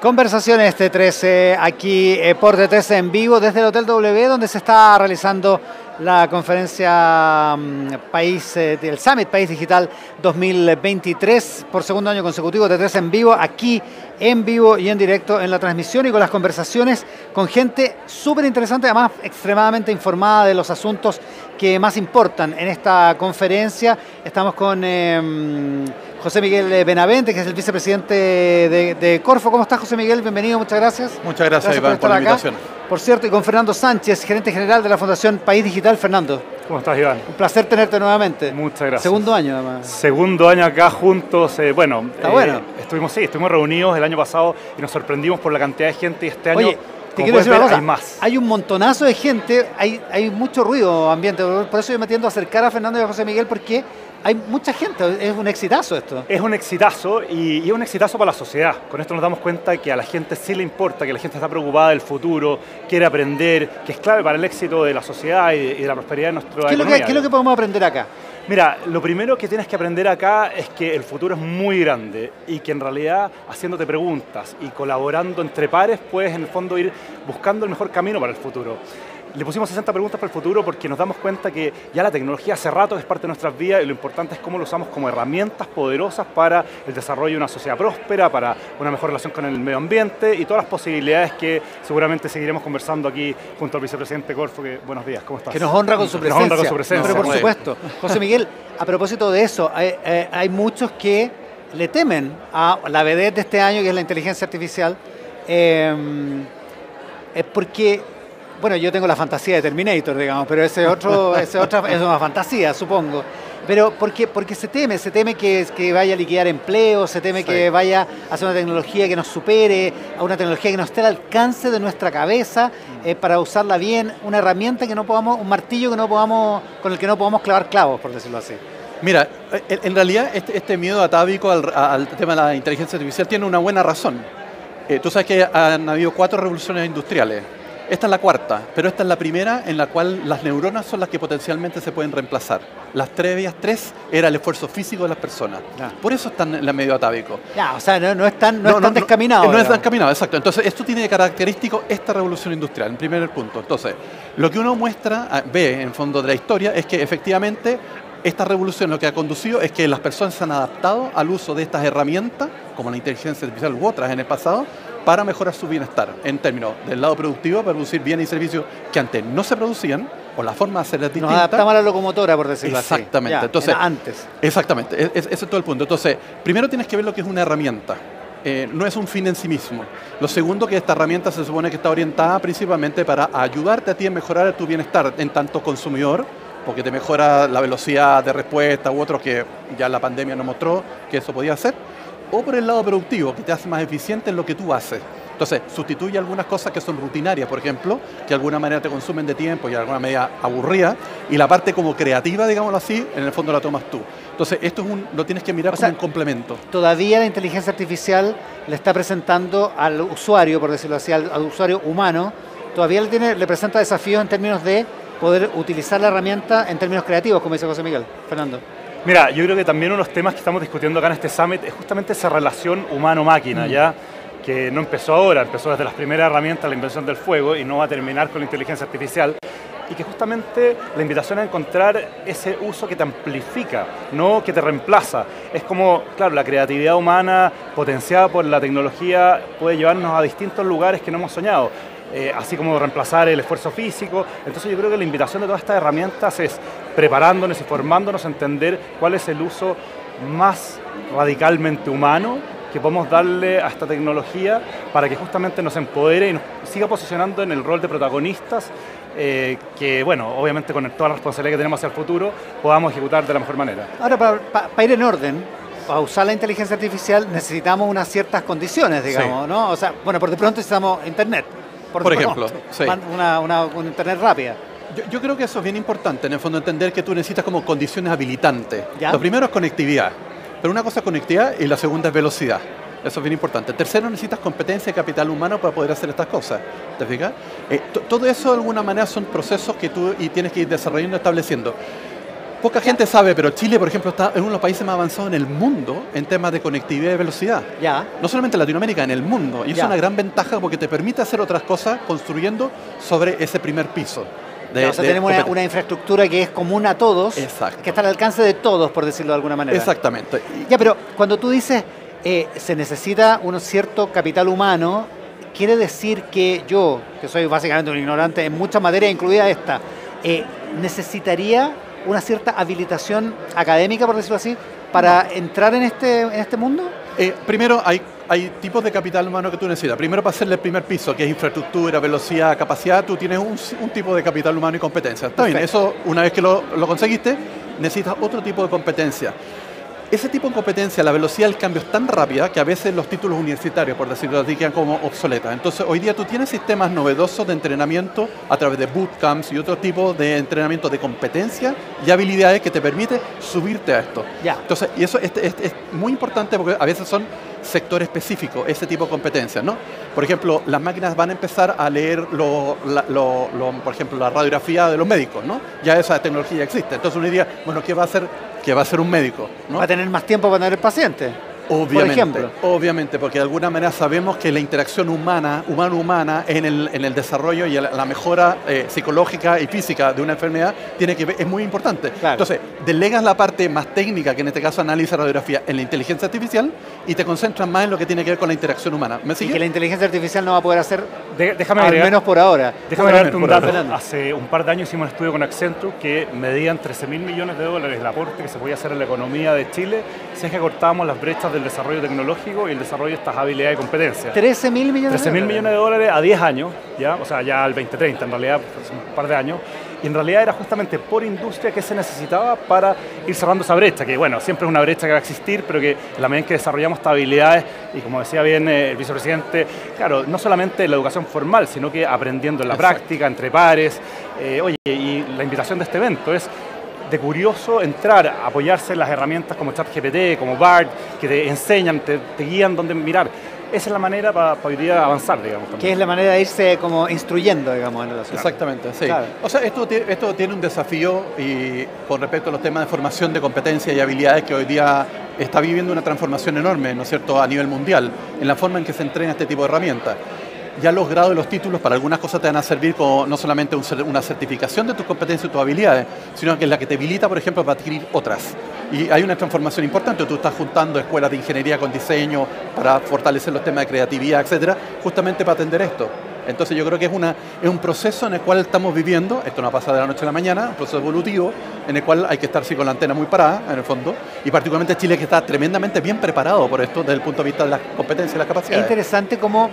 Conversaciones T13 aquí por T13 en vivo desde el Hotel W, donde se está realizando la conferencia País del Summit País Digital 2023 por segundo año consecutivo. T13 en vivo, aquí en vivo y en directo en la transmisión y con las conversaciones con gente súper interesante, además extremadamente informada de los asuntos que más importan en esta conferencia. Estamos con José Miguel Benavente, que es el vicepresidente de Corfo. ¿Cómo estás, José Miguel? Bienvenido, muchas gracias. Muchas gracias, Iván, por la invitación. Por cierto, y con Fernando Sánchez, gerente general de la Fundación País Digital. Fernando. ¿Cómo estás, Iván? Un placer tenerte nuevamente. Muchas gracias. Segundo año, además. Segundo año acá juntos. Bueno. Estuvimos reunidos el año pasado y nos sorprendimos por la cantidad de gente y este año... Oye, te quiero decir una cosa, hay más. Hay un montonazo de gente, hay mucho ruido ambiente, por eso yo me tiendo a acercar a Fernando y a José Miguel, porque hay mucha gente, es un exitazo esto. Es un exitazo y es un exitazo para la sociedad. Con esto nos damos cuenta que a la gente sí le importa, que la gente está preocupada del futuro, quiere aprender, que es clave para el éxito de la sociedad y de la prosperidad de nuestra economía. ¿Qué es lo que podemos aprender acá? Mira, lo primero que tienes que aprender acá es que el futuro es muy grande y que en realidad haciéndote preguntas y colaborando entre pares puedes en el fondo ir buscando el mejor camino para el futuro. Le pusimos 60 preguntas para el futuro porque nos damos cuenta que ya la tecnología hace rato es parte de nuestras vidas y lo importante es cómo lo usamos como herramientas poderosas para el desarrollo de una sociedad próspera, para una mejor relación con el medio ambiente y todas las posibilidades que seguramente seguiremos conversando aquí junto al vicepresidente Corfo. buenos días, ¿cómo estás? Que nos honra con su presencia. Nos honra con su presencia. Pero por supuesto. José Miguel, a propósito de eso, hay muchos que le temen a la vedette de este año, que es la inteligencia artificial, es porque... Bueno, yo tengo la fantasía de Terminator, digamos, pero ese otro es una fantasía, supongo. Pero porque se teme que vaya a liquidar empleo, se teme que vaya a hacer una tecnología que nos supere, a una tecnología que no esté al alcance de nuestra cabeza para usarla bien, una herramienta que no podamos, un martillo con el que no podamos clavar clavos, por decirlo así. Mira, en realidad este miedo atávico al tema de la inteligencia artificial tiene una buena razón. Tú sabes que han habido 4 revoluciones industriales. Esta es la cuarta, pero esta es la primera en la cual las neuronas son las que potencialmente se pueden reemplazar. Las previas 3 era el esfuerzo físico de las personas. Por eso están en la medio atávico. O sea, no es tan descaminado. No es tan caminado, exacto. Entonces, esto tiene de característico esta revolución industrial, en primer punto. Entonces, lo que uno ve en fondo de la historia es que efectivamente esta revolución lo que ha conducido es que las personas se han adaptado al uso de estas herramientas, como la inteligencia artificial u otras en el pasado, para mejorar su bienestar en términos del lado productivo, para producir bienes y servicios que antes no se producían, o la forma de hacerlas distinta. Nos adaptamos a la locomotora, por decirlo así. Exactamente. Entonces, antes. Exactamente, ese es todo el punto. Entonces, primero tienes que ver lo que es una herramienta. No es un fin en sí mismo. Lo segundo, que esta herramienta se supone que está orientada principalmente para ayudarte a ti a mejorar tu bienestar en tanto consumidor, porque te mejora la velocidad de respuesta u otro que ya la pandemia nos mostró que eso podía hacer, o por el lado productivo, que te hace más eficiente en lo que tú haces. Entonces, sustituye algunas cosas que son rutinarias, por ejemplo, que de alguna manera te consumen de tiempo y de alguna manera aburrida, y la parte como creativa, digámoslo así, en el fondo la tomas tú. Entonces, esto lo tienes que mirar como un complemento. Todavía la inteligencia artificial le está presentando al usuario, por decirlo así, al usuario humano, todavía le presenta desafíos en términos de poder utilizar la herramienta en términos creativos, como dice José Miguel. Fernando. Mira, yo creo que también uno de los temas que estamos discutiendo acá en este Summit es justamente esa relación humano-máquina, ya que no empezó ahora, empezó desde las primeras herramientas, la invención del fuego, y no va a terminar con la inteligencia artificial, y que justamente la invitación a encontrar ese uso que te amplifica, no que te reemplaza. Es como, claro, la creatividad humana potenciada por la tecnología puede llevarnos a distintos lugares que no hemos soñado. Así como reemplazar el esfuerzo físico. Entonces yo creo que la invitación de todas estas herramientas es preparándonos y formándonos a entender cuál es el uso más radicalmente humano que podemos darle a esta tecnología para que justamente nos empodere y nos siga posicionando en el rol de protagonistas que, bueno, obviamente con toda la responsabilidad que tenemos hacia el futuro, podamos ejecutar de la mejor manera. Ahora, para ir en orden, para usar la inteligencia artificial necesitamos unas ciertas condiciones, digamos, ¿no? O sea, bueno, por de pronto necesitamos internet. Por ejemplo, una internet rápida. Yo creo que eso es bien importante, en el fondo entender que tú necesitas como condiciones habilitantes. ¿Ya? Lo primero es conectividad, pero una cosa es conectividad y la segunda es velocidad. Eso es bien importante. Tercero, necesitas competencia y capital humano para poder hacer estas cosas. ¿Te fijas? Todo eso de alguna manera son procesos que tú tienes que ir desarrollando y estableciendo. Poca gente sabe, pero Chile, por ejemplo, está en uno de los países más avanzados en el mundo en temas de conectividad y velocidad. Ya. No solamente en Latinoamérica, en el mundo. Y es una gran ventaja porque te permite hacer otras cosas construyendo sobre ese primer piso. O sea, tenemos una infraestructura que es común a todos, exacto, que está al alcance de todos, por decirlo de alguna manera. Exactamente. Ya, pero cuando tú dices se necesita un cierto capital humano, quiere decir que yo, que soy básicamente un ignorante en muchas materias, incluida esta, necesitaría una cierta habilitación académica, por decirlo así, para entrar en este mundo. Primero, hay tipos de capital humano que tú necesitas. Primero, para hacerle el primer piso, que es infraestructura, velocidad, capacidad, tú tienes un tipo de capital humano y competencia. Está bien, eso una vez que lo conseguiste, necesitas otro tipo de competencia. Ese tipo de competencia, la velocidad del cambio es tan rápida que a veces los títulos universitarios, por decirlo así, quedan como obsoletas. Entonces, hoy día tú tienes sistemas novedosos de entrenamiento a través de bootcamps y otro tipo de entrenamiento de competencia y habilidades que te permite subirte a esto. Ya. Entonces, y eso es muy importante porque a veces son sector específico, ese tipo de competencias, ¿no? Por ejemplo, las máquinas van a empezar a leer, por ejemplo, la radiografía de los médicos, ¿no? Ya esa tecnología existe. Entonces uno diría, bueno, ¿qué va a hacer? ¿Qué va a hacer un médico? ¿No? Va a tener más tiempo para tener el paciente. Obviamente, por ejemplo. Obviamente, porque de alguna manera sabemos que la interacción humana-humana en el desarrollo y la mejora psicológica y física de una enfermedad es muy importante. Claro. Entonces, delegas la parte más técnica, que en este caso analiza radiografía, en la inteligencia artificial y te concentras más en lo que tiene que ver con la interacción humana. ¿Me sigue? Y que la inteligencia artificial no va a poder hacer, al menos por ahora. Déjame agregarte un dato. Hace un par de años hicimos un estudio con Accenture que medían $13.000 millones el aporte que se podía hacer en la economía de Chile si es que cortábamos las brechas del desarrollo tecnológico y el desarrollo de estas habilidades y competencias. 13.000 millones 13.000 millones de dólares a 10 años, ¿ya? O sea, ya al 2030 en realidad, pues, un par de años. Y en realidad era justamente por industria que se necesitaba para ir cerrando esa brecha, que bueno, siempre es una brecha que va a existir, pero que en la medida en que desarrollamos estas habilidades, y como decía bien el vicepresidente, claro, no solamente la educación formal, sino que aprendiendo en la práctica, entre pares. Oye, y la invitación de este evento es de curioso entrar a apoyarse en las herramientas como ChatGPT, como BART, que te enseñan, te guían dónde mirar. Esa es la manera para hoy día avanzar, digamos. También. Que es la manera de irse como instruyendo, digamos, en la ciudad. Exactamente, sí. Claro. O sea, esto tiene un desafío y con respecto a los temas de formación de competencias y habilidades que hoy día está viviendo una transformación enorme, ¿no es cierto?, a nivel mundial, en la forma en que se entrena este tipo de herramientas. Ya los grados y los títulos para algunas cosas te van a servir como no solamente una certificación de tus competencias y tus habilidades, sino que es la que te habilita, por ejemplo, para adquirir otras. Y hay una transformación importante. Tú estás juntando escuelas de ingeniería con diseño para fortalecer los temas de creatividad, etcétera, justamente para atender esto. Entonces yo creo que es un proceso en el cual estamos viviendo, esto no pasa de la noche a la mañana, un proceso evolutivo en el cual hay que estar sí, con la antena muy parada, en el fondo, y particularmente Chile que está tremendamente bien preparado por esto desde el punto de vista de las competencias y las capacidades. Es interesante cómo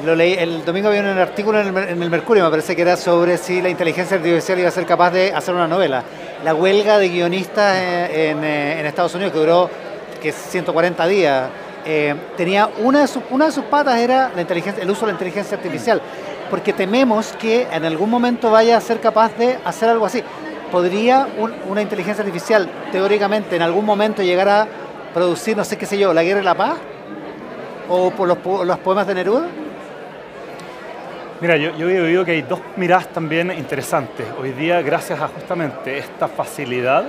lo leí, el domingo había un artículo en el Mercurio, me parece que era sobre si la inteligencia artificial iba a ser capaz de hacer una novela. La huelga de guionistas en Estados Unidos, que duró 140 días, tenía una de sus patas era el uso de la inteligencia artificial, porque tememos que en algún momento vaya a ser capaz de hacer algo así. ¿Podría una inteligencia artificial, teóricamente, en algún momento llegar a producir, no sé qué sé yo, La Guerra y la Paz? ¿O por los poemas de Neruda? Mira, yo he oído que hay dos miradas también interesantes. Hoy día, gracias a justamente esta facilidad,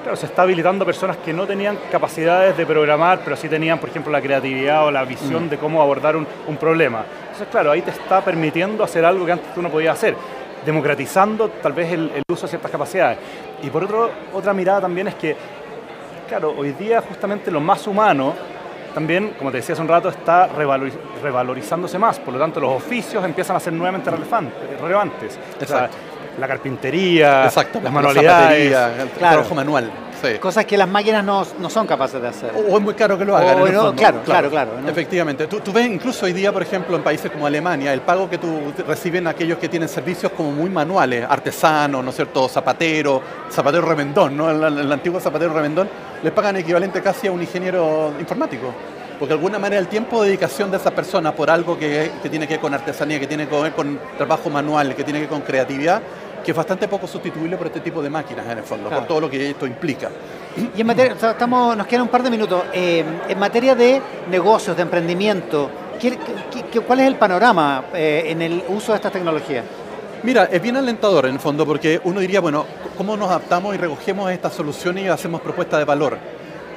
claro, se está habilitando a personas que no tenían capacidades de programar, pero sí tenían, por ejemplo, la creatividad o la visión de cómo abordar un problema. Entonces, claro, ahí te está permitiendo hacer algo que antes tú no podías hacer, democratizando tal vez el uso de ciertas capacidades. Y por otra mirada también es que, claro, hoy día justamente lo más humano también, como te decía hace un rato, está revalorizándose más. Por lo tanto, los oficios empiezan a ser nuevamente relevantes. O sea, la carpintería, exacto, las manualidades, el trabajo manual. Sí. Cosas que las máquinas no son capaces de hacer. O es muy caro que lo hagan. Claro. ¿no? Efectivamente. Tú ves incluso hoy día, por ejemplo, en países como Alemania, el pago que tú reciben aquellos que tienen servicios como muy manuales, artesanos, ¿no es cierto?, zapatero revendón, ¿no? El antiguo zapatero revendón, les pagan equivalente casi a un ingeniero informático. Porque de alguna manera el tiempo de dedicación de esas personas por algo que tiene que ver con artesanía, que tiene que ver con trabajo manual, que tiene que ver con creatividad, que es bastante poco sustituible por este tipo de máquinas, en el fondo, claro, por todo lo que esto implica. Y en materia, nos quedan un par de minutos, en materia de negocios, de emprendimiento, ¿cuál es el panorama en el uso de estas tecnologías? Mira, es bien alentador en el fondo, porque uno diría, bueno, cómo nos adaptamos y recogemos estas soluciones y hacemos propuestas de valor.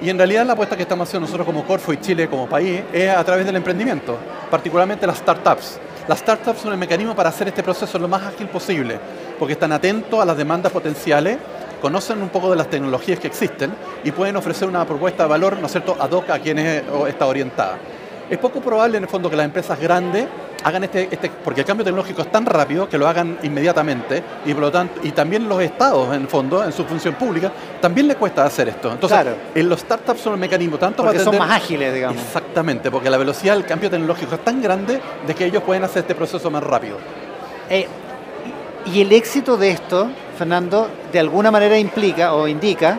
Y en realidad la apuesta que estamos haciendo nosotros como Corfo y Chile como país es a través del emprendimiento, particularmente las startups. Las startups son el mecanismo para hacer este proceso lo más ágil posible, porque están atentos a las demandas potenciales, conocen un poco de las tecnologías que existen y pueden ofrecer una propuesta de valor, ¿no es cierto?, ad hoc a quienes está orientada. Es poco probable en el fondo que las empresas grandes hagan porque el cambio tecnológico es tan rápido que lo hagan inmediatamente y por lo tanto, y también los estados en el fondo, en su función pública, también les cuesta hacer esto. Entonces, claro, en los startups son el mecanismo tanto porque para atender, son más ágiles, digamos. Exactamente, porque la velocidad del cambio tecnológico es tan grande de que ellos pueden hacer este proceso más rápido. Y el éxito de esto, Fernando, de alguna manera implica o indica,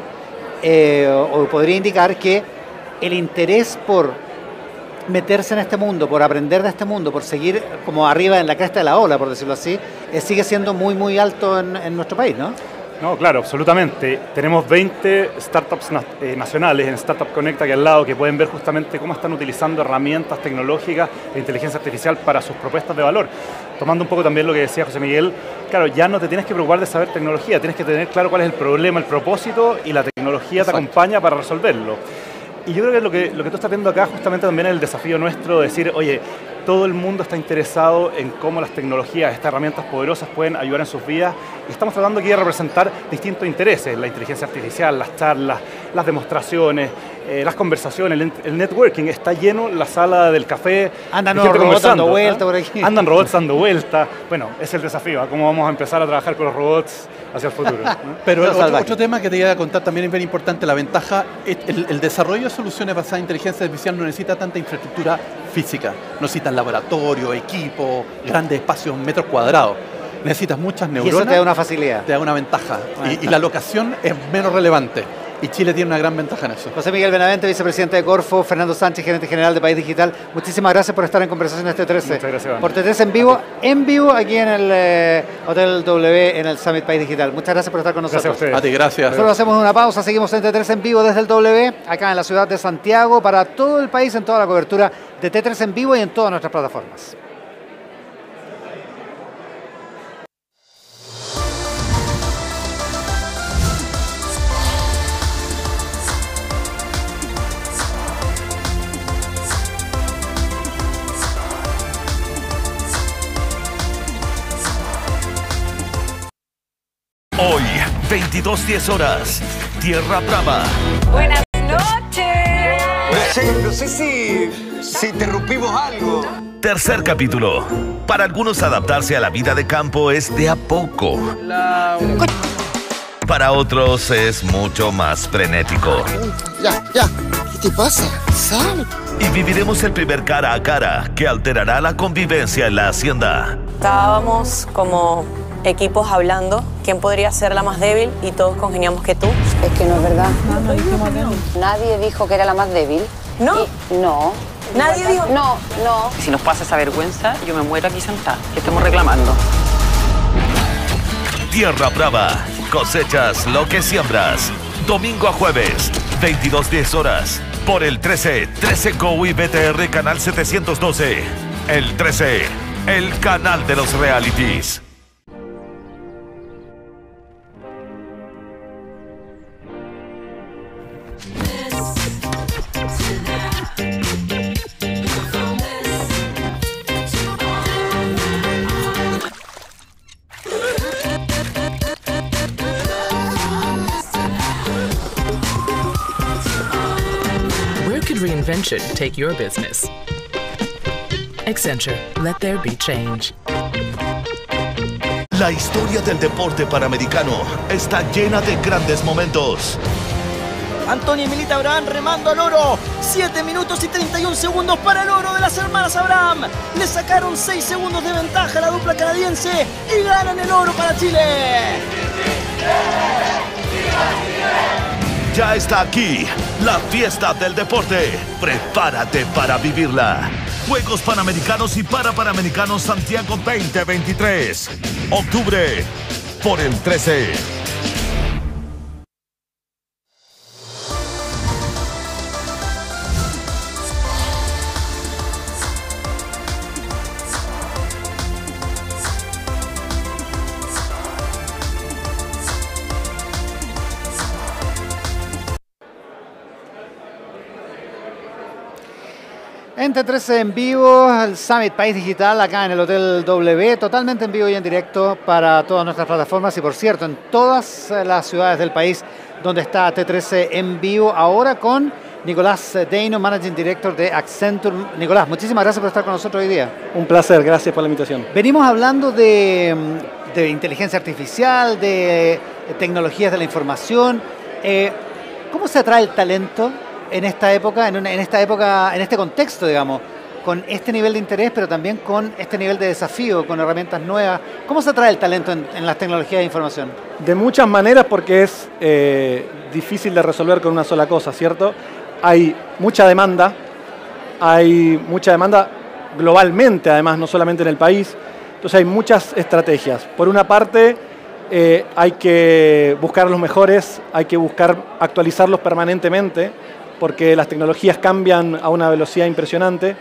o podría indicar que el interés por meterse en este mundo, por aprender de este mundo, por seguir como arriba en la cresta de la ola, por decirlo así, sigue siendo muy, muy alto en nuestro país, ¿no? No, claro, absolutamente. Tenemos 20 startups nacionales en Startup Connect aquí al lado que pueden ver justamente cómo están utilizando herramientas tecnológicas e inteligencia artificial para sus propuestas de valor. Tomando un poco también lo que decía José Miguel, claro, ya no te tienes que preocupar de saber tecnología, tienes que tener claro cuál es el problema, el propósito, y la tecnología te acompaña para resolverlo. Y yo creo que lo que tú estás viendo acá justamente también es el desafío nuestro de decir, oye, todo el mundo está interesado en cómo las tecnologías, estas herramientas poderosas pueden ayudar en sus vidas, y estamos tratando aquí de representar distintos intereses, la inteligencia artificial, las charlas, las demostraciones, las conversaciones, el networking. Está lleno la sala del café. Andan robots dando vueltas por aquí. Andan robots dando vueltas. Bueno, es el desafío, cómo vamos a empezar a trabajar con los robots hacia el futuro, ¿no? Pero otro tema que te iba a contar también es bien importante, la ventaja, el desarrollo de soluciones basadas en inteligencia artificial no necesita tanta infraestructura física, no necesitas laboratorio, equipo, grandes espacios, metros cuadrados. Necesitas muchas neuronas. Y eso te da una facilidad. Te da una ventaja. Y la locación es menos relevante. Y Chile tiene una gran ventaja en eso. José Miguel Benavente, vicepresidente de Corfo, Fernando Sánchez, gerente general de País Digital. Muchísimas gracias por estar en conversación este 13. Muchas gracias, por T13 en vivo aquí en el Hotel W en el Summit País Digital. Muchas gracias por estar con nosotros. Gracias a ustedes. A ti, gracias. Nosotros hacemos una pausa, seguimos en T13 en vivo desde el W, acá en la ciudad de Santiago, para todo el país, en toda la cobertura de T13 en vivo y en todas nuestras plataformas. Hoy, 22:10 horas, Tierra Brava. Buenas noches. No sé si interrumpimos algo. Tercer capítulo. Para algunos adaptarse a la vida de campo es de a poco. Para otros es mucho más frenético. Ya. ¿Qué te pasa? Sal. Y viviremos el primer cara a cara que alterará la convivencia en la hacienda. Estábamos como equipos hablando quién podría ser la más débil y todos congeniamos que tú. Es que no es verdad. Nadie dijo que era la más débil. ¿No? No. Nadie dijo. No. Si nos pasa esa vergüenza, yo me muero aquí sentada. ¿Qué estamos reclamando? Tierra Brava. Cosechas lo que siembras. Domingo a jueves, 22:10 horas. Por el 13 Go y BTR Canal 712. El 13, el canal de los realities. Reinvention, take your business. Accenture, let there be change. La historia del deporte panamericano está llena de grandes momentos. Antonio y Milita Abraham remando al oro. 7 minutos y 31 segundos para el oro de las hermanas Abraham. Le sacaron 6 segundos de ventaja a la dupla canadiense y ganan el oro para Chile. Ya está aquí la fiesta del deporte. Prepárate para vivirla. Juegos Panamericanos y Parapanamericanos Santiago 2023. Octubre por el 13. En T13 en vivo, el Summit País Digital acá en el Hotel W, totalmente en vivo y en directo para todas nuestras plataformas y por cierto en todas las ciudades del país donde está T13 en vivo, ahora con Nicolás Deino, Managing Director de Accenture. Nicolás, muchísimas gracias por estar con nosotros hoy día. Un placer, gracias por la invitación. Venimos hablando de inteligencia artificial, de tecnologías de la información. ¿Cómo se atrae el talento en esta época, en este contexto, digamos, con este nivel de interés, pero también con este nivel de desafío, con herramientas nuevas? ¿Cómo se atrae el talento en las tecnologías de información? De muchas maneras, porque es difícil de resolver con una sola cosa, ¿cierto? Hay mucha demanda globalmente, además, no solamente en el país. Entonces hay muchas estrategias. Por una parte, hay que buscar los mejores, hay que buscar actualizarlos permanentemente, porque las tecnologías cambian a una velocidad impresionante.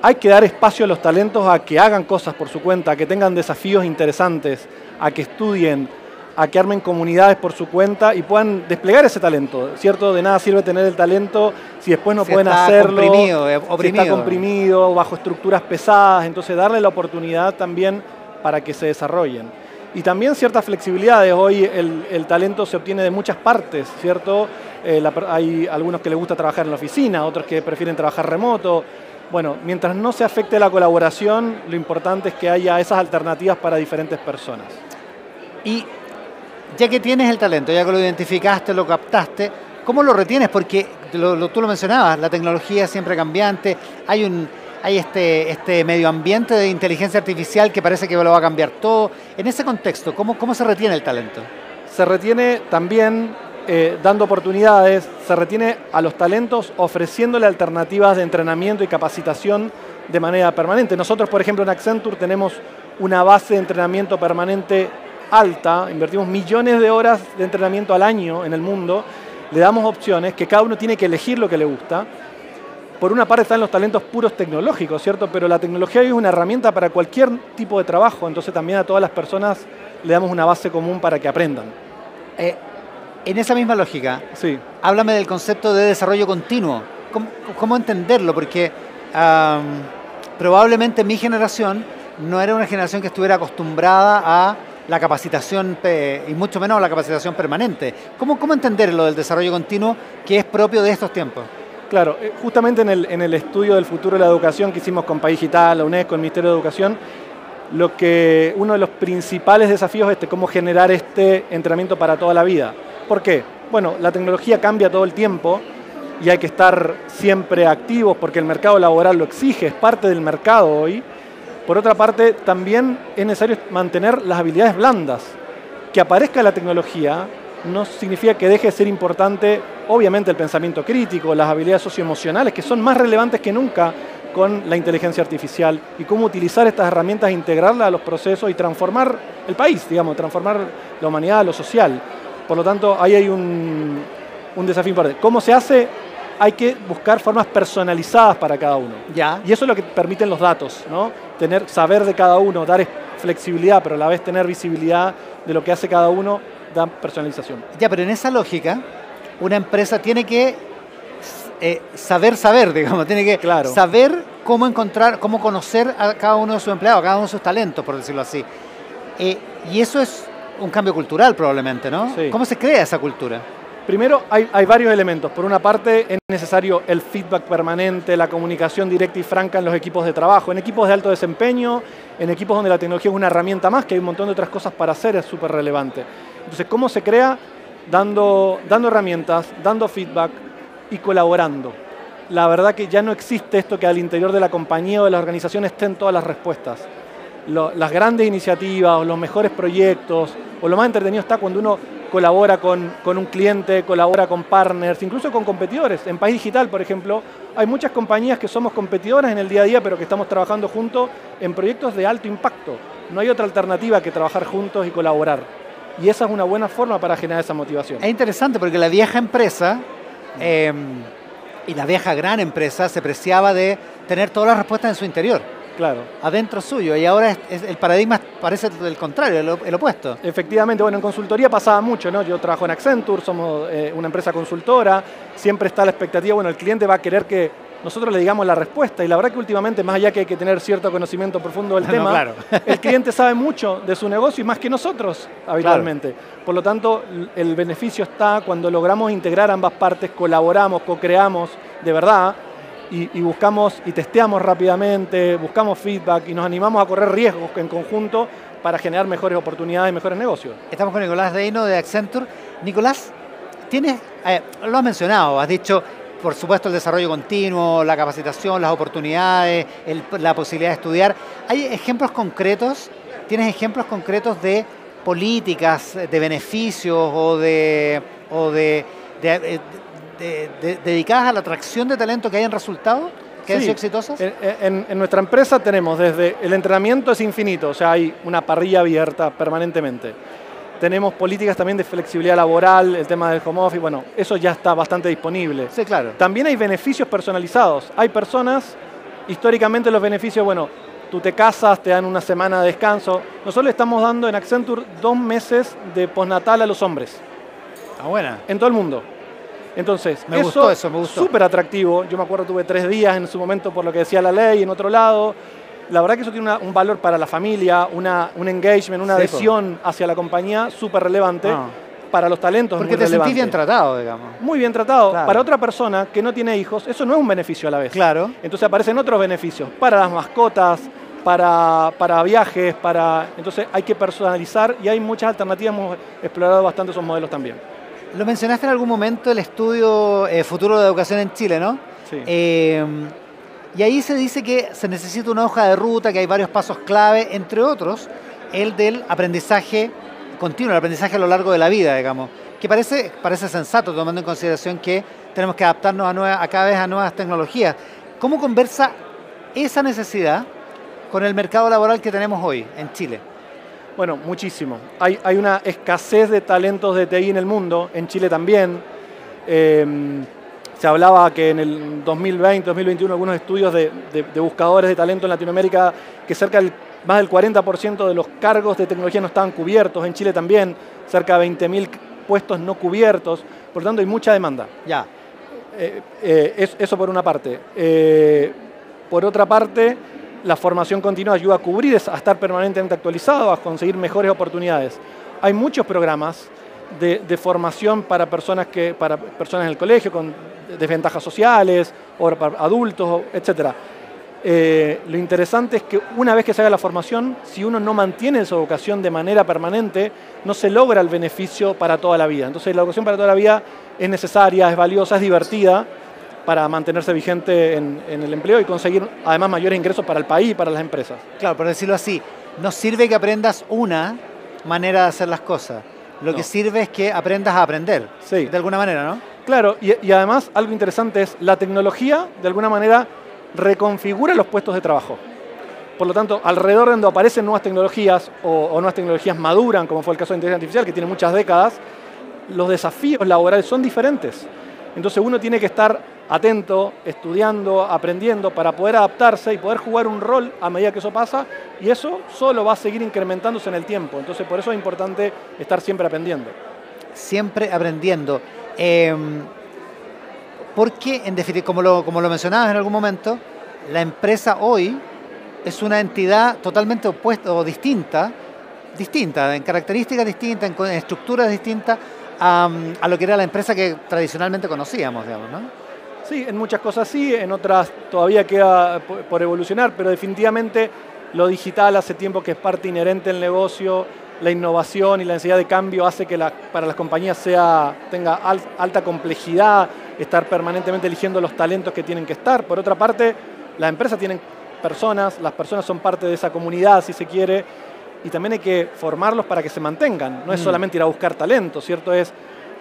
Hay que dar espacio a los talentos a que hagan cosas por su cuenta, a que tengan desafíos interesantes, a que estudien, a que armen comunidades por su cuenta y puedan desplegar ese talento, ¿cierto? De nada sirve tener el talento si después no pueden hacerlo, si está comprimido, bajo estructuras pesadas. Entonces darle la oportunidad también para que se desarrollen. Y también ciertas flexibilidades. Hoy el talento se obtiene de muchas partes, ¿cierto? Hay algunos que les gusta trabajar en la oficina, otros que prefieren trabajar remoto. Bueno, mientras no se afecte la colaboración, lo importante es que haya esas alternativas para diferentes personas. Y ya que tienes el talento, ya que lo identificaste, lo captaste, ¿cómo lo retienes? Porque tú lo mencionabas, la tecnología es siempre cambiante, hay este medio ambiente de inteligencia artificial que parece que lo va a cambiar todo. En ese contexto, ¿cómo se retiene el talento? Se retiene también dando oportunidades, se retiene a los talentos ofreciéndole alternativas de entrenamiento y capacitación de manera permanente. Nosotros, por ejemplo, en Accenture tenemos una base de entrenamiento permanente alta, invertimos millones de horas de entrenamiento al año en el mundo, le damos opciones que cada uno tiene que elegir lo que le gusta. Por una parte están los talentos puros tecnológicos, ¿cierto? Pero la tecnología hoy es una herramienta para cualquier tipo de trabajo, entonces también a todas las personas le damos una base común para que aprendan. En esa misma lógica, sí. Háblame del concepto de desarrollo continuo. ¿Cómo entenderlo? Porque probablemente mi generación no era una generación que estuviera acostumbrada a la capacitación y mucho menos a la capacitación permanente. ¿Cómo entender lo del desarrollo continuo que es propio de estos tiempos? Claro, justamente en el estudio del futuro de la educación que hicimos con País Digital, la UNESCO, el Ministerio de Educación, uno de los principales desafíos es cómo generar este entrenamiento para toda la vida. ¿Por qué? Bueno, la tecnología cambia todo el tiempo y hay que estar siempre activos porque el mercado laboral lo exige, es parte del mercado hoy. Por otra parte, también es necesario mantener las habilidades blandas. Que aparezca la tecnología no significa que deje de ser importante, obviamente, el pensamiento crítico, las habilidades socioemocionales, que son más relevantes que nunca con la inteligencia artificial, y cómo utilizar estas herramientas, integrarlas a los procesos y transformar el país, digamos, transformar la humanidad, lo social. Por lo tanto, ahí hay un desafío importante. ¿Cómo se hace? Hay que buscar formas personalizadas para cada uno. Ya. Y eso es lo que permiten los datos, ¿no? Saber de cada uno, dar flexibilidad, pero a la vez tener visibilidad de lo que hace cada uno, da personalización. Ya, pero en esa lógica, una empresa tiene que saber, digamos, tiene que saber cómo encontrar, cómo conocer a cada uno de sus empleados, a cada uno de sus talentos, por decirlo así. Y eso es un cambio cultural probablemente, ¿no? Sí. ¿Cómo se crea esa cultura? Primero, hay varios elementos. Por una parte, es necesario el feedback permanente, la comunicación directa y franca en los equipos de trabajo, en equipos de alto desempeño, en equipos donde la tecnología es una herramienta más, que hay un montón de otras cosas para hacer, es súper relevante. Entonces, ¿cómo se crea? Dando herramientas, dando feedback y colaborando. La verdad que ya no existe esto que al interior de la compañía o de las organizaciones estén todas las respuestas. Las grandes iniciativas o los mejores proyectos o lo más entretenido está cuando uno colabora con un cliente, colabora con partners, incluso con competidores. En País Digital, por ejemplo, hay muchas compañías que somos competidoras en el día a día, pero que estamos trabajando juntos en proyectos de alto impacto. No hay otra alternativa que trabajar juntos y colaborar. Y esa es una buena forma para generar esa motivación. Es interesante porque la vieja empresa y la vieja gran empresa se preciaba de tener todas las respuestas en su interior. Claro. Adentro suyo, y ahora el paradigma parece el contrario, el opuesto. Efectivamente, bueno, en consultoría pasaba mucho, ¿no? Yo trabajo en Accenture, somos una empresa consultora, siempre está la expectativa, bueno, el cliente va a querer que nosotros le digamos la respuesta. Y la verdad que últimamente, más allá que hay que tener cierto conocimiento profundo del tema, claro. el cliente sabe mucho de su negocio y más que nosotros habitualmente. Claro. Por lo tanto, el beneficio está cuando logramos integrar ambas partes, colaboramos, co-creamos de verdad y buscamos y testeamos rápidamente, buscamos feedback y nos animamos a correr riesgos en conjunto para generar mejores oportunidades y mejores negocios. Estamos con Nicolás Reino de Accenture. Nicolás, lo has mencionado, has dicho, por supuesto, el desarrollo continuo, la capacitación, las oportunidades, la posibilidad de estudiar. ¿Hay ejemplos concretos? ¿Tienes ejemplos concretos de políticas, de beneficios o dedicadas a la atracción de talento que hayan resultado? ¿Que han sido exitosas? En nuestra empresa tenemos desde el entrenamiento es infinito, o sea, hay una parrilla abierta permanentemente. Tenemos políticas también de flexibilidad laboral, el tema del home office, bueno, eso ya está bastante disponible. Sí, claro. También hay beneficios personalizados. Hay personas, históricamente los beneficios, bueno, tú te casas, te dan una semana de descanso. Nosotros le estamos dando en Accenture 2 meses de postnatal a los hombres. Ah, buena. En todo el mundo. Entonces, me gustó eso, me gustó. Súper atractivo. Yo me acuerdo, tuve 3 días en su momento por lo que decía la ley, en otro lado. La verdad que eso tiene un valor para la familia, un engagement, una adhesión hacia la compañía súper relevante. Para los talentos. Porque te sentís bien tratado, digamos. Muy bien tratado. Claro. Para otra persona que no tiene hijos, eso no es un beneficio a la vez. Claro. Entonces aparecen otros beneficios. Para las mascotas, para viajes, entonces hay que personalizar y hay muchas alternativas. Hemos explorado bastante esos modelos también. Lo mencionaste en algún momento, el estudio Futuro de Educación en Chile, ¿no? Sí. Y ahí se dice que se necesita una hoja de ruta, que hay varios pasos clave, entre otros, el del aprendizaje continuo, el aprendizaje a lo largo de la vida, digamos, que parece sensato, tomando en consideración que tenemos que adaptarnos a cada vez a nuevas tecnologías. ¿Cómo conversa esa necesidad con el mercado laboral que tenemos hoy en Chile? Bueno, muchísimo. Hay una escasez de talentos de TI en el mundo, en Chile también. Se hablaba que en el 2020, 2021, algunos estudios de buscadores de talento en Latinoamérica, que más del 40% de los cargos de tecnología no estaban cubiertos. En Chile también, cerca de 20.000 puestos no cubiertos. Por lo tanto, hay mucha demanda. Ya. Eso por una parte. Por otra parte, la formación continua ayuda a cubrir, a estar permanentemente actualizado, a conseguir mejores oportunidades. Hay muchos programas de formación para personas en el colegio con desventajas sociales, o para adultos, etc. Lo interesante es que una vez que se haga la formación, si uno no mantiene esa educación de manera permanente, no se logra el beneficio para toda la vida. Entonces la educación para toda la vida es necesaria, es valiosa, es divertida para mantenerse vigente en el empleo y conseguir además mayores ingresos para el país y para las empresas. Claro, por decirlo así, no sirve que aprendas una manera de hacer las cosas. Lo que sirve es que aprendas a aprender, sí, de alguna manera, ¿no? Claro, y además algo interesante es la tecnología, de alguna manera, reconfigura los puestos de trabajo. Por lo tanto, alrededor de donde aparecen nuevas tecnologías o nuevas tecnologías maduran, como fue el caso de inteligencia artificial, que tiene muchas décadas, los desafíos laborales son diferentes. Entonces uno tiene que estar atento, estudiando, aprendiendo para poder adaptarse y poder jugar un rol a medida que eso pasa, y eso solo va a seguir incrementándose en el tiempo. Entonces por eso es importante estar siempre aprendiendo. Siempre aprendiendo. Porque, en definitiva, como lo mencionabas en algún momento, la empresa hoy es una entidad totalmente opuesta o distinta, en características distintas, en estructuras distintas a lo que era la empresa que tradicionalmente conocíamos, digamos, ¿no? Sí, en muchas cosas sí, en otras todavía queda por evolucionar, pero definitivamente lo digital hace tiempo que es parte inherente del negocio. La innovación y la necesidad de cambio hace que para las compañías tenga alta complejidad, estar permanentemente eligiendo los talentos que tienen que estar. Por otra parte, las empresas tienen personas, las personas son parte de esa comunidad, si se quiere, y también hay que formarlos para que se mantengan. No es solamente ir a buscar talento, ¿cierto? Es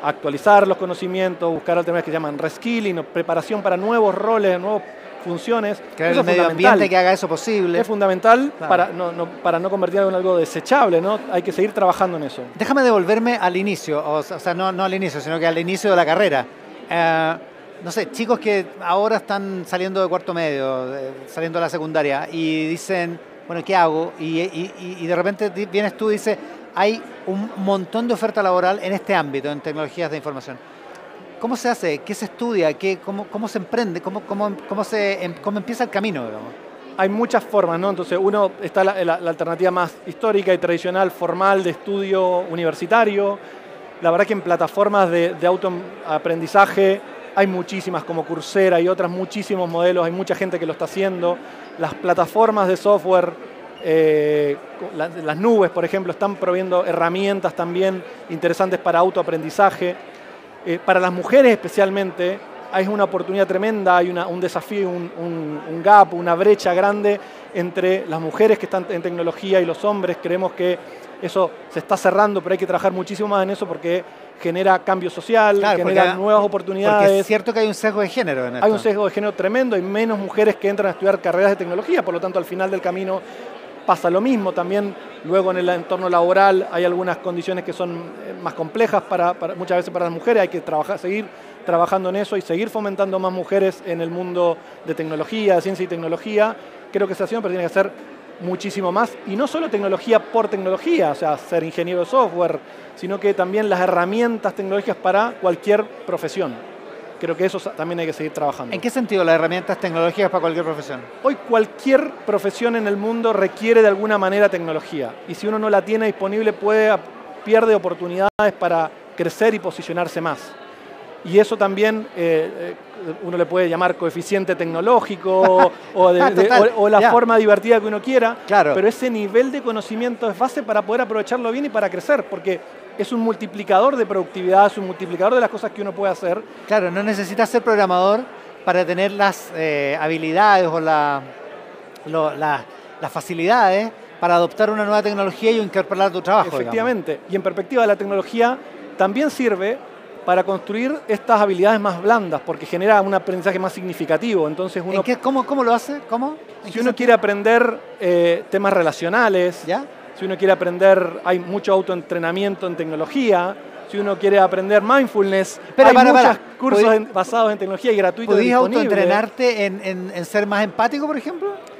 actualizar los conocimientos, buscar alternativas que se llaman reskilling, preparación para nuevos roles, nuevas funciones. Que el medio ambiente que haga eso posible. Es fundamental, claro, para no convertirlo en algo desechable, ¿no? Hay que seguir trabajando en eso. Déjame devolverme al inicio, o sea, no al inicio, sino que al inicio de la carrera. No sé, chicos que ahora están saliendo de cuarto medio, saliendo de la secundaria, y dicen, bueno, ¿qué hago? Y de repente vienes tú y dices, hay un montón de oferta laboral en este ámbito, en tecnologías de información. ¿Cómo se hace? ¿Qué se estudia? ¿Cómo se emprende? ¿Cómo empieza el camino, digamos? Hay muchas formas, ¿no? Entonces, uno está la alternativa más histórica y tradicional, formal, de estudio universitario. La verdad que en plataformas de autoaprendizaje hay muchísimas, como Coursera y otras, muchísimos modelos, hay mucha gente que lo está haciendo. Las plataformas de software, las nubes, por ejemplo, están proveyendo herramientas también interesantes para autoaprendizaje. Para las mujeres especialmente, hay una oportunidad tremenda, hay un desafío, un gap, una brecha grande entre las mujeres que están en tecnología y los hombres. Creemos que eso se está cerrando, pero hay que trabajar muchísimo más en eso porque genera cambio social, genera nuevas oportunidades. Porque es cierto que hay un sesgo de género en esto. Hay un sesgo de género tremendo, hay menos mujeres que entran a estudiar carreras de tecnología, por lo tanto al final del camino pasa lo mismo. También luego en el entorno laboral hay algunas condiciones que son más complejas muchas veces para las mujeres, hay que seguir trabajando en eso y seguir fomentando más mujeres en el mundo de tecnología, de ciencia y tecnología. Creo que esa acción, pero tiene que ser muchísimo más, y no solo tecnología por tecnología, o sea, ser ingeniero de software, sino que también las herramientas tecnológicas para cualquier profesión. Creo que eso también hay que seguir trabajando. ¿En qué sentido las herramientas tecnológicas para cualquier profesión? Hoy cualquier profesión en el mundo requiere de alguna manera tecnología, y si uno no la tiene disponible pierde oportunidades para crecer y posicionarse más. Y eso también uno le puede llamar coeficiente tecnológico o la forma divertida que uno quiera, pero ese nivel de conocimiento es base para poder aprovecharlo bien y para crecer, porque es un multiplicador de productividad, es un multiplicador de las cosas que uno puede hacer. Claro, no necesitas ser programador para tener las habilidades o las facilidades para adoptar una nueva tecnología y incorporarla a tu trabajo. Efectivamente, digamos. Y en perspectiva de la tecnología también sirve para construir estas habilidades más blandas, porque genera un aprendizaje más significativo. Entonces uno, ¿Cómo lo hace? Si uno quiere aprender temas relacionales, ¿ya? Si uno quiere aprender, hay mucho autoentrenamiento en tecnología. Si uno quiere aprender mindfulness, hay muchos cursos basados en tecnología y gratuitos disponibles. ¿Podías autoentrenarte en ser más empático, por ejemplo?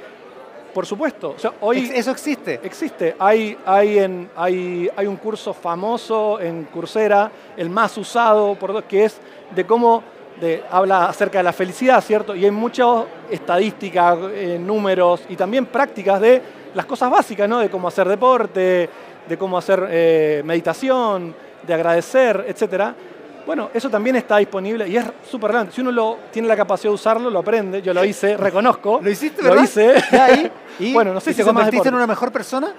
Por supuesto. O sea, hoy ¿Eso existe? Existe. Hay un curso famoso en Coursera, el más usado, que es de cómo habla acerca de la felicidad, ¿cierto? Y hay muchas estadísticas, números y también prácticas de las cosas básicas, ¿no? De cómo hacer deporte, de cómo hacer meditación, de agradecer, etcétera. Bueno, eso también está disponible y es súper relevante. Si uno tiene la capacidad de usarlo, lo aprende. Yo lo hice, reconozco. ¿Lo hiciste, verdad? Lo hice. ¿Y? Bueno, no sé si te convertiste en una mejor persona.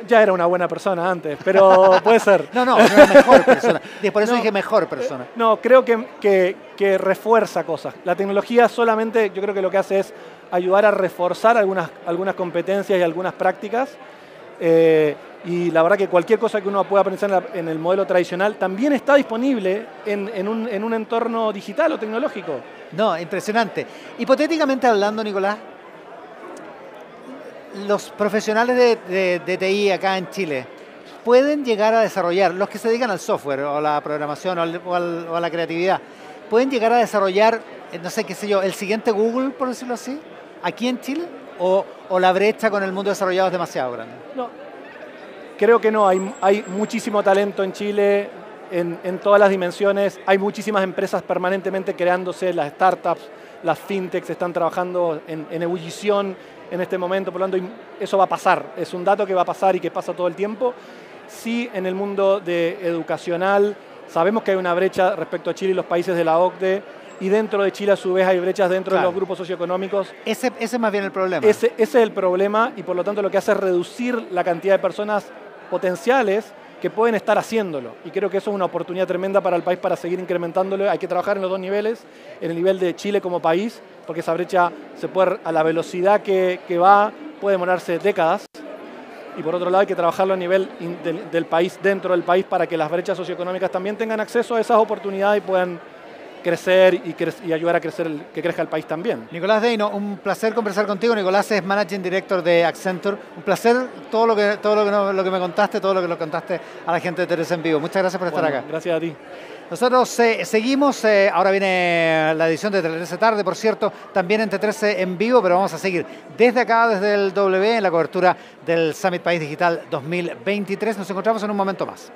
Ya era una buena persona antes, pero puede ser. No, una mejor persona. Por eso dije mejor persona. No, creo que refuerza cosas. La tecnología solamente, yo creo que lo que hace es ayudar a reforzar algunas competencias y algunas prácticas. Y la verdad que cualquier cosa que uno pueda aprender en el modelo tradicional también está disponible en un entorno digital o tecnológico. No, impresionante. Hipotéticamente hablando, Nicolás, los profesionales de TI acá en Chile pueden llegar a desarrollar, los que se dedican al software o a la programación o a la creatividad, pueden llegar a desarrollar, no sé qué sé yo, el siguiente Google, por decirlo así, aquí en Chile, o la brecha con el mundo desarrollado es demasiado grande. No, creo que no. Hay muchísimo talento en Chile en todas las dimensiones. Hay muchísimas empresas permanentemente creándose, las startups, las fintechs están trabajando en ebullición en este momento, por lo tanto eso va a pasar, es un dato que va a pasar y que pasa todo el tiempo. Sí, en el mundo educacional sabemos que hay una brecha respecto a Chile y los países de la OCDE, y dentro de Chile a su vez hay brechas dentro de los grupos socioeconómicos. Ese es más bien el problema. Ese es el problema, y por lo tanto lo que hace es reducir la cantidad de personas potenciales que pueden estar haciéndolo. Y creo que eso es una oportunidad tremenda para el país para seguir incrementándolo. Hay que trabajar en los dos niveles, en el nivel de Chile como país, porque esa brecha a la velocidad que va, puede demorarse décadas. Y por otro lado hay que trabajarlo a nivel del país, dentro del país, para que las brechas socioeconómicas también tengan acceso a esas oportunidades y puedan crecer y ayudar a crecer que crezca el país también. Nicolás Deino, un placer conversar contigo. Nicolás es Managing Director de Accenture. Un placer todo lo que me contaste, todo lo que lo contaste a la gente de TRC en Vivo. Muchas gracias por estar acá. Gracias a ti. Nosotros seguimos, ahora viene la edición de T13 Tarde, por cierto, también en T13 en Vivo, pero vamos a seguir desde acá, desde el W, en la cobertura del Summit País Digital 2023. Nos encontramos en un momento más.